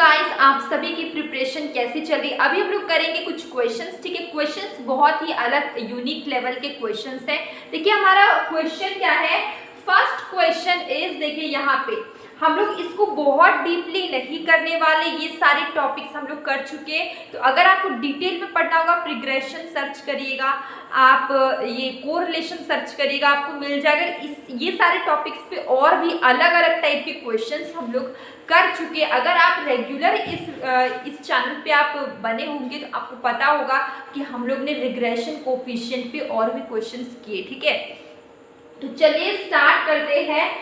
Guys, आप सभी की प्रिपरेशन कैसी चल रही है? अभी हम लोग करेंगे कुछ क्वेश्चंस। ठीक है, क्वेश्चंस बहुत ही अलग यूनिक लेवल के क्वेश्चंस हैं। देखिए हमारा क्वेश्चन क्या है। फर्स्ट क्वेश्चन इज, देखिए यहाँ पे हम लोग इसको बहुत डीपली नहीं करने वाले, ये सारे टॉपिक्स हम लोग कर चुके हैं। तो अगर आपको डिटेल में पढ़ना होगा, प्रिग्रेशन सर्च करिएगा, आप ये कोरिलेशन सर्च करिएगा, आपको मिल जाएगा। ये सारे टॉपिक्स पे और भी अलग अलग टाइप के क्वेश्चंस हम लोग कर चुके हैं। अगर आप रेगुलर इस चैनल पे आप बने होंगे तो आपको पता होगा कि हम लोग ने रिग्रेशन कोफिशिएंट पे और भी क्वेश्चंस किए। ठीक है, तो चलिए स्टार्ट करते हैं।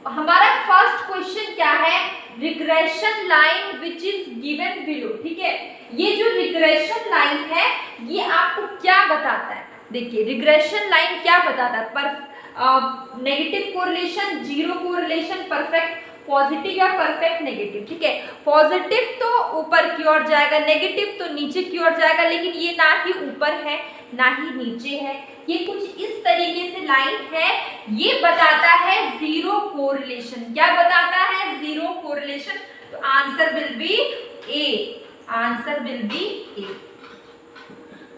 हमारा फर्स्ट क्वेश्चन क्या है, regression line which is given below. ठीक है, ये जो रिग्रेशन लाइन है ये आपको क्या बताता है? देखिए रिग्रेशन लाइन क्या बताता है, पर negative correlation, zero correlation, perfect positive या परफेक्ट नेगेटिव। ठीक है, पॉजिटिव तो ऊपर की ओर जाएगा, नेगेटिव तो नीचे की ओर जाएगा, लेकिन ये ना ही ऊपर है ना ही नीचे है, ये कुछ इस तरीके से लाइन है। ये बताता है जीरो कोरिलेशन। क्या बताता है? Zero correlation. तो answer will be A, answer will be A.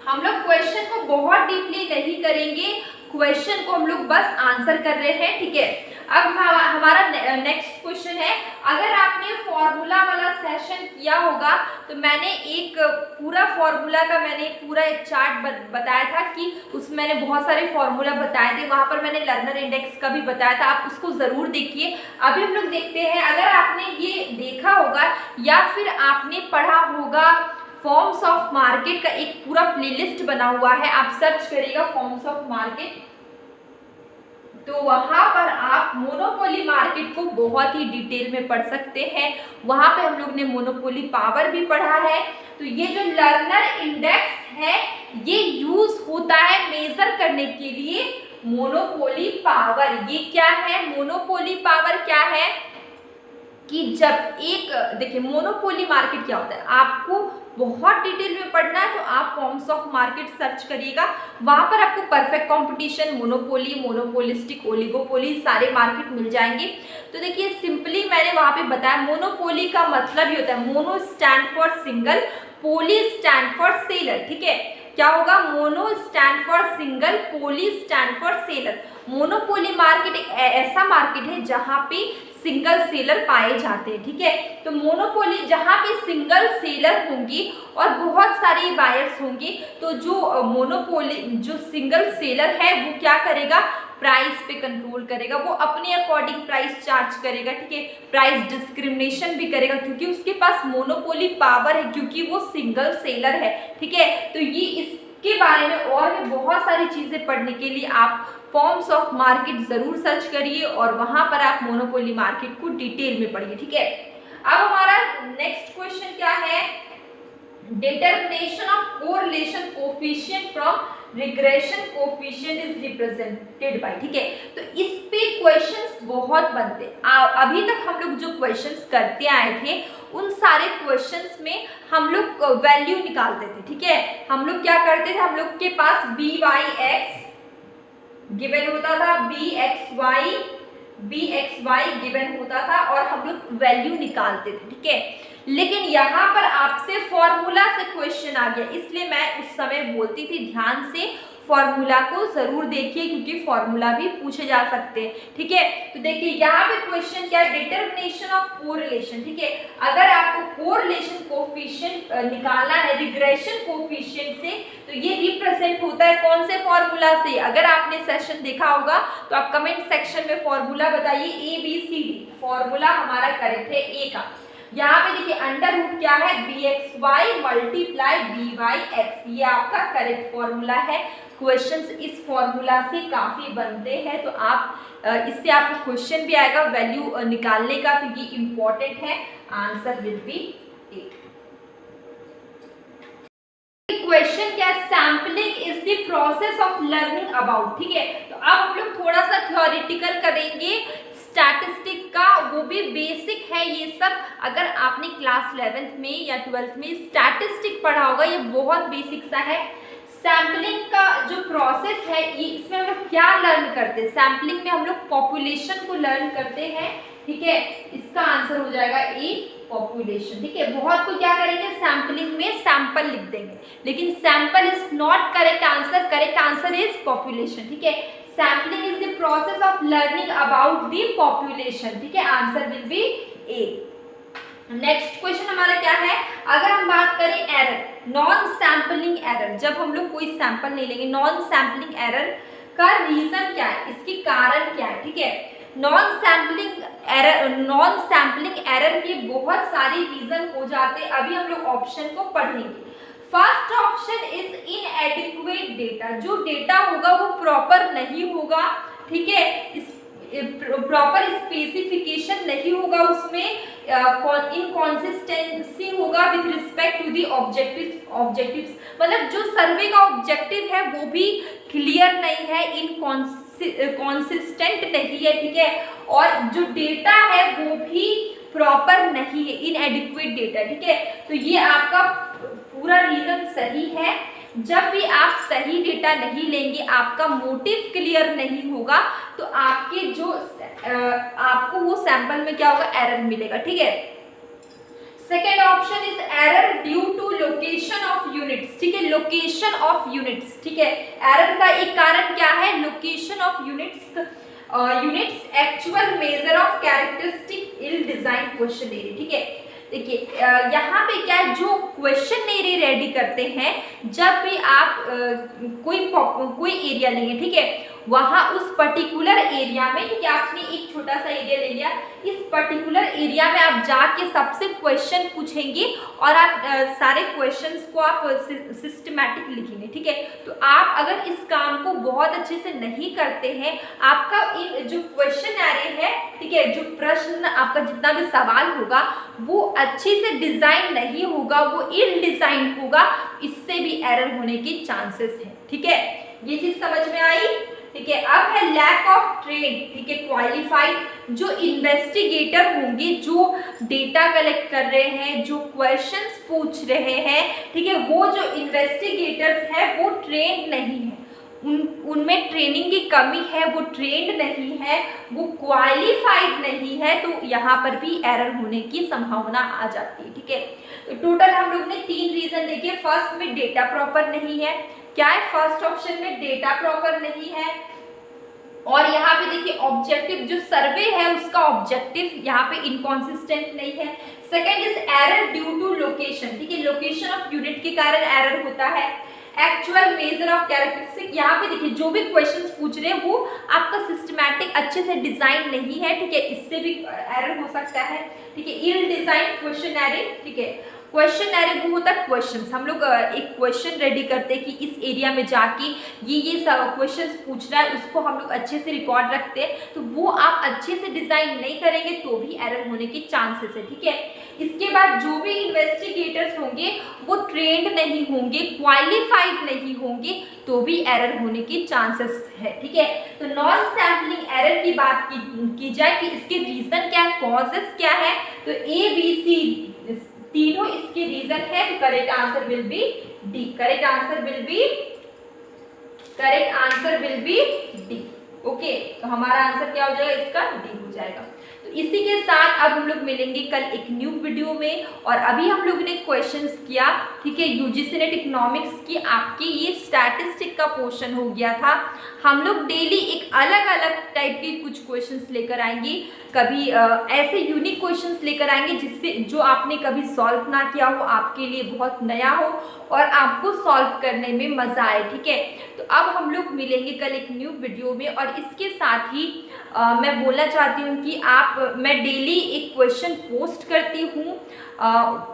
हम लोग क्वेश्चन को बहुत डीपली नहीं करेंगे, क्वेश्चन को हम लोग बस आंसर कर रहे हैं। ठीक है, अब हमारा नेक्स्ट क्वेश्चन है। अगर आपने फॉर्मूला वाला सेशन किया होगा तो मैंने एक पूरा फॉर्मूला का पूरा एक चार्ट बताया था कि उसमें मैंने बहुत सारे फॉर्मूला बताए थे, वहां पर मैंने लर्नर इंडेक्स का भी बताया था, आप उसको जरूर देखिए। अभी हम लोग देखते हैं, अगर आपने ये देखा होगा या फिर आपने पढ़ा होगा, फॉर्म्स ऑफ मार्केट का एक पूरा प्लेलिस्ट बना हुआ है, आप सर्च करिएगा फॉर्म्स ऑफ मार्केट, तो वहां पर आप मोनोपोली मार्केट को बहुत ही डिटेल में पढ़ सकते हैं। वहां पे हम लोग ने मोनोपोली पावर भी पढ़ा है। तो ये जो लर्नर इंडेक्स है ये यूज होता है मेजर करने के लिए मोनोपोली पावर। ये क्या है? मोनोपोली पावर क्या है कि जब एक, देखिए मोनोपोली मार्केट क्या होता है, आपको बहुत डिटेल में पढ़ना है तो आप फॉर्म्स ऑफ मार्केट सर्च करिएगा, वहां पर आपको perfect competition, monopoly, monopolistic, oligopoly सारे मार्केट मिल जाएंगे। तो देखिए सिंपली मैंने वहां पे बताया, मोनोपोली का मतलब ये होता है, mono stand for single, poly stand for seller. ठीक है, क्या होगा? Mono stand for single, poly stand for seller. Monopoly market एक ऐसा मार्केट है जहां पे सिंगल सेलर पाए जाते हैं। ठीक है, तो मोनोपोली जहां पे सिंगल सेलर होंगी और बहुत सारे बायर्स होंगे, तो जो मोनोपोली, जो सिंगल सेलर है वो क्या करेगा? प्राइस पे कंट्रोल करेगा, वो अपने अकॉर्डिंग प्राइस चार्ज करेगा। ठीक है, प्राइस डिस्क्रिमिनेशन भी करेगा क्योंकि उसके पास मोनोपोली पावर है, क्योंकि वो सिंगल सेलर है। ठीक है, तो ये इसके बारे में और भी बहुत सारी चीजें पढ़ने के लिए आप फॉर्म्स ऑफ मार्केट जरूर सर्च करिए और वहां पर आप मोनोपोली मार्केट को डिटेल में पढ़िए। ठीक है, अब हमारा नेक्स्ट क्वेश्चन क्या है, determination of correlation coefficient from regression coefficient is represented by. ठीक है, तो इस पे क्वेश्चंस बहुत बनते हैं। अभी तक हम लोग जो क्वेश्चंस करते आए थे उन सारे क्वेश्चंस में हम लोग वैल्यू निकालते थे। ठीक है, हम लोग क्या करते थे, हम लोग के पास बी वाई एक्स गिवन होता था, बी एक्स वाई गिवन होता था और हम लोग वैल्यू निकालते थे। ठीक है, लेकिन यहाँ पर आपसे फॉर्मूला से क्वेश्चन आ गया, इसलिए मैं उस समय बोलती थी ध्यान से फॉर्मूला को जरूर देखिए क्योंकि फॉर्मूला भी पूछे जा सकते हैं। ठीक है, तो देखिए यहाँ पे क्वेश्चन क्या है, डिटरमिनेशन ऑफ कोरिलेशन। ठीक है, अगर आपको कोरिलेशन कोफिशिएंट निकालना है रिग्रेशन कोफिशिएंट से, तो ये रिप्रेजेंट होता है कौन से फॉर्मूला से? अगर आपने सेशन देखा होगा तो आप कमेंट सेक्शन में फॉर्मूला बताइए, ABCD फॉर्मूला हमारा करेक्ट है ए का। यहाँ पे देखिए अंडर रूट क्या है, BXY मल्टीप्लाई BYX, ये आपका करेक्ट फॉर्मूला है। क्वेश्चंस इस फॉर्मूला से काफी बनते हैं, तो आप इससे आपको क्वेश्चन भी आएगा वैल्यू निकालने का, तो ये इंपॉर्टेंट है। Answer will be A. Question क्या है, sampling is the process of learning about. ठीक है, तो अब हम लोग थोड़ा सा थ्योरेटिकल करेंगे स्टैटिस्टिक का, वो भी बेसिक है ये सब। अगर आपने क्लास 11th में या 12th में स्टैटिस्टिक पढ़ा होगा, ये बहुत बेसिक सा है। सैम्पलिंग का जो प्रोसेस है, ये इसमें हम लोग क्या लर्न करते हैं? सैम्पलिंग में हम लोग पॉपुलेशन को लर्न करते हैं। ठीक है, इसका आंसर हो जाएगा ए, पॉपुलेशन। ठीक है, बहुत को क्या करेंगे, सैम्पलिंग में सैंपल लिख देंगे, लेकिन sample is not correct answer, correct answer is population. ठीक है, sampling is the process of learning about the population. ठीक है, answer will be A. Next question हमारा क्या है, अगर हम बात करें एरर, नॉन सैम्पलिंग एरर, जब हम लोग कोई सैंपल नहीं लेंगे, नॉन सैम्पलिंग एरर का रीजन क्या है, इसकी कारण क्या है। ठीक है, नॉन सैम्पलिंग एरर के बहुत सारे रीजन हो जाते हैं। अभी हम लोग ऑप्शन को पढ़ेंगे। फर्स्ट ऑप्शन इज इनएडिक्वेट डेटा, जो डेटा होगा वो प्रॉपर नहीं होगा। ठीक है, प्रॉपर स्पेसिफिकेशन नहीं होगा, उसमें इनकॉन्सिस्टेंसी होगा with respect to the objectives, मतलब जो सर्वे का ऑब्जेक्टिव है वो भी क्लियर नहीं है, कॉन्सिस्टेंट नहीं है। ठीक है, और जो डेटा है वो भी प्रॉपर नहीं है, इनएडिक्वेट डेटा। ठीक है, तो ये आपका पूरा रीजन सही है। जब भी आप सही डेटा नहीं लेंगे, आपका मोटिव क्लियर नहीं होगा, तो आपके जो आपको वो सैंपल में क्या होगा, एरर मिलेगा। ठीक है, second option is error due to location of units. ठीक है, लोकेशन ऑफ यूनिट्स। ठीक है, एरर का एक कारण क्या है, location of units actual measure of characteristic ill design question area. ठीक है, देखिए यहाँ पे क्या है, जो क्वेश्चन एरिया रेडी करते हैं, जब भी आप कोई एरिया लेंगे, ठीक है, वहाँ उस पर्टिकुलर एरिया में, ठीक है, आपने एक छोटा सा एरिया ले लिया, इस पर्टिकुलर एरिया में आप जाके सबसे क्वेश्चन पूछेंगे और आप सारे क्वेश्चंस को आप सिस्टमैटिक लिखेंगे। ठीक है, तो आप अगर इस काम को बहुत अच्छे से नहीं करते हैं, आपका जो क्वेश्चन एरिया है, ठीक है, जो प्रश्न आपका जितना भी सवाल होगा वो अच्छे से डिजाइन नहीं होगा, वो इल डिजाइन होगा, इससे भी एरर होने के चांसेस हैं। ठीक है, ये चीज समझ में आई। ठीक है, अब है लैक ऑफ ट्रेन, ठीक है, क्वालिफाइड, जो इन्वेस्टिगेटर होंगे, जो डेटा कलेक्ट कर रहे हैं, जो क्वेश्चंस पूछ रहे हैं, ठीक है, वो जो इन्वेस्टिगेटर्स हैं वो ट्रेंड नहीं है, उनमें ट्रेनिंग की कमी है, वो ट्रेंड नहीं है, वो क्वालिफाइड नहीं है, तो यहाँ पर भी एरर होने की संभावना आ जाती है। ठीक है, तो टोटल हम लोग ने 3 रीजन देखे। फर्स्ट में डेटा प्रॉपर नहीं है, क्या है, फर्स्ट ऑप्शन में डेटा प्रॉपर नहीं है, और यहाँ पे देखिए ऑब्जेक्टिव जो सर्वे है उसका ऑब्जेक्टिव यहाँ पे इनकॉन्सिस्टेंट नहीं है। Second is error due to location. ठीक है, लोकेशन ऑफ यूनिट के कारण एरर होता है। एक्चुअल मेजर ऑफ कैरेक्टरिस्टिक, यहाँ पे देखिए जो भी क्वेश्चंस पूछ रहे हैं वो आपका सिस्टमैटिक अच्छे से डिजाइन नहीं है। ठीक है, इससे भी एरर हो सकता है। ठीक है, इल डिजाइन क्वेश्चन एरर। ठीक है, क्वेश्चन एरर वो होता है क्वेश्चंस, हम लोग एक क्वेश्चन रेडी करते हैं कि इस एरिया में जाके ये सब क्वेश्चंस पूछना है, उसको हम लोग अच्छे से रिकॉर्ड रखते हैं, तो वो आप अच्छे से डिजाइन नहीं करेंगे तो भी एरर होने के चांसेस है। ठीक है, इसके बाद जो भी इन्वेस्टिगेटर्स होंगे वो ट्रेंड नहीं होंगे, क्वालिफाइड नहीं होंगे, तो भी एरर होने के चांसेस है। ठीक है, तो नॉन सैम्पलिंग एरर की बात की जाए कि इसके रीजन क्या है, कॉजेस क्या है, तो ABC तीनों इसके रीजन है, तो correct answer will B D. Correct answer will B D. Okay, तो हमारा आंसर क्या हो जाएगा, इसका डी हो जाएगा। तो इसी के साथ अब हम लोग मिलेंगे कल एक न्यू वीडियो में, और अभी हम लोग ने क्वेश्चंस किया। ठीक है, यूजीसी नेट इकोनॉमिक्स की आपकी ये स्टैटिस्टिक का पोर्शन हो गया था। हम लोग डेली एक अलग अलग टाइप के कुछ क्वेश्चंस लेकर आएंगे, कभी ऐसे यूनिक क्वेश्चंस लेकर आएंगे जिससे जो आपने कभी सॉल्व ना किया हो, आपके लिए बहुत नया हो और आपको सॉल्व करने में मज़ा आए। ठीक है, तो अब हम लोग मिलेंगे कल एक न्यू वीडियो में, और इसके साथ ही मैं बोलना चाहती हूँ कि मैं डेली एक क्वेश्चन पोस्ट करती हूँ,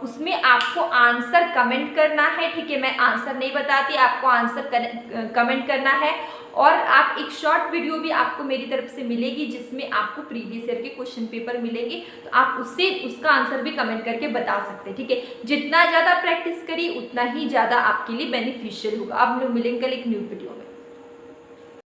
उसमें आपको आंसर कमेंट करना है। ठीक है, मैं आंसर नहीं बताती, आपको आंसर कमेंट करना है, और आप एक शॉर्ट वीडियो भी आपको मेरी तरफ से मिलेगी जिसमें आपको प्रीवियस ईयर के क्वेश्चन पेपर मिलेंगे, तो आप उसका आंसर भी कमेंट करके बता सकते हैं। ठीक है, जितना ज़्यादा प्रैक्टिस करिए उतना ही ज़्यादा आपके लिए बेनिफिशियल होगा। अब हम लोग मिलेंगे कल एक न्यू वीडियो।